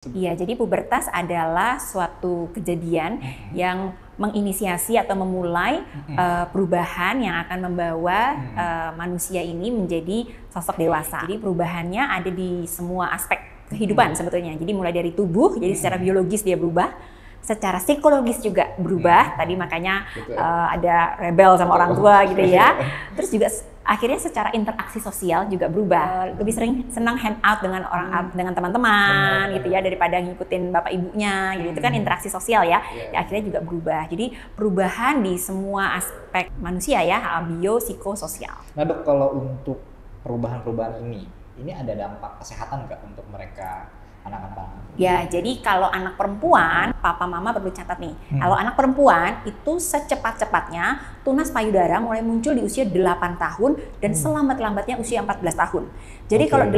Iya, jadi pubertas adalah suatu kejadian yang menginisiasi atau memulai perubahan yang akan membawa manusia ini menjadi sosok dewasa. Jadi perubahannya ada di semua aspek kehidupan sebetulnya. Jadi mulai dari tubuh, jadi secara biologis dia berubah, secara psikologis juga berubah. Tadi makanya ada rebel sama orang tua gitu ya. Terus juga akhirnya secara interaksi sosial juga berubah. Lebih sering senang hangout dengan dengan teman-teman gitu ya daripada ngikutin bapak ibunya gitu. Itu kan interaksi sosial ya. Akhirnya juga berubah. Jadi perubahan di semua aspek manusia ya, bio, psikososial. Nah Dok, kalau untuk perubahan-perubahan ini ada dampak kesehatan nggak untuk mereka anak-anak? Ya, jadi kalau anak perempuan, papa mama perlu catat nih. Kalau anak perempuan itu secepat-cepatnya tunas payudara mulai muncul di usia 8 tahun dan selambat-lambatnya usia 14 tahun. Jadi kalau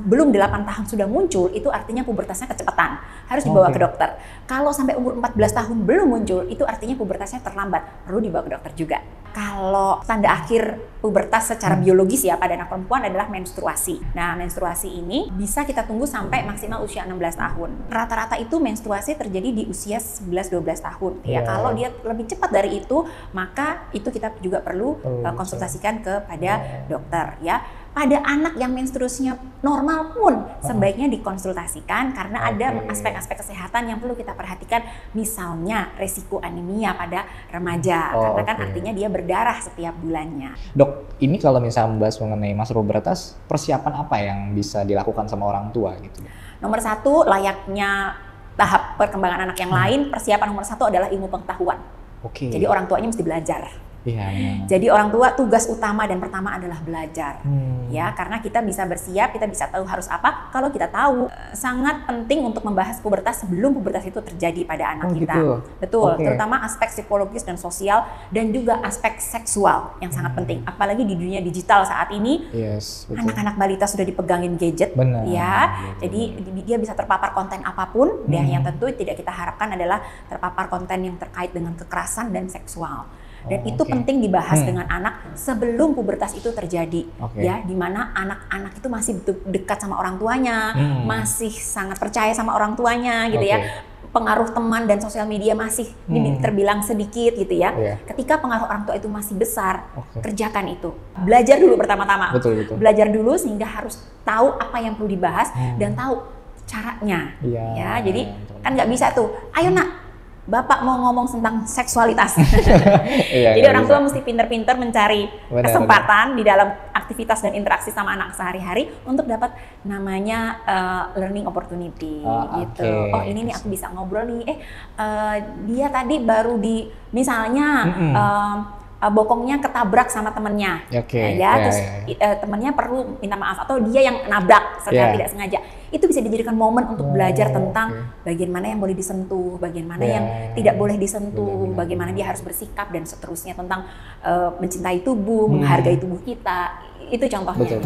belum 8 tahun sudah muncul, itu artinya pubertasnya kecepatan. Harus dibawa ke dokter. Kalau sampai umur 14 tahun belum muncul, itu artinya pubertasnya terlambat. Perlu dibawa ke dokter juga. Kalau tanda akhir pubertas secara biologis ya pada anak perempuan adalah menstruasi. Nah, menstruasi ini bisa kita tunggu sampai maksimal usia 16 tahun. Rata-rata itu menstruasi terjadi di usia 11-12 tahun. Ya, kalau dia lebih cepat dari itu, maka itu kita juga perlu konsultasikan kepada dokter ya. Pada anak yang menstruasinya normal pun sebaiknya dikonsultasikan karena ada aspek-aspek kesehatan yang perlu kita perhatikan, misalnya resiko anemia pada remaja karena kan artinya dia berdarah setiap bulannya. Dok, ini kalau misalnya membahas mengenai masa pubertas, persiapan apa yang bisa dilakukan sama orang tua gitu? Nomor satu, layaknya tahap perkembangan anak yang lain, persiapan nomor satu adalah ilmu pengetahuan. Jadi orang tuanya mesti belajar. Jadi orang tua tugas utama dan pertama adalah belajar, ya karena kita bisa bersiap, kita bisa tahu harus apa kalau kita tahu. Sangat penting untuk membahas pubertas sebelum pubertas itu terjadi pada anak kita. Betul, terutama aspek psikologis dan sosial dan juga aspek seksual yang sangat penting. Apalagi di dunia digital saat ini, anak-anak balita sudah dipegangin gadget, jadi dia bisa terpapar konten apapun. Dan yang tentu tidak kita harapkan adalah terpapar konten yang terkait dengan kekerasan dan seksual. Dan itu penting dibahas dengan anak sebelum pubertas itu terjadi, ya, di mana anak-anak itu masih dekat sama orang tuanya, masih sangat percaya sama orang tuanya, gitu ya. Pengaruh teman dan sosial media masih terbilang sedikit, gitu ya. Ketika pengaruh orang tua itu masih besar, kerjakan itu. Belajar dulu pertama-tama, belajar dulu sehingga harus tahu apa yang perlu dibahas dan tahu caranya, ya. Jadi kan nggak bisa tuh, ayo nak, Bapak mau ngomong tentang seksualitas. Jadi orang tua mesti pinter-pinter mencari kesempatan di dalam aktivitas dan interaksi sama anak sehari-hari untuk dapat namanya learning opportunity gitu. Oh ini nih aku bisa ngobrol nih, dia tadi baru di misalnya bokongnya ketabrak sama temennya, terus temennya perlu minta maaf atau dia yang nabrak secara tidak sengaja. Itu bisa dijadikan momen untuk belajar tentang bagian mana yang boleh disentuh, bagian mana yang tidak boleh disentuh, bagaimana dia harus bersikap dan seterusnya tentang mencintai tubuh, menghargai tubuh kita. Itu contohnya.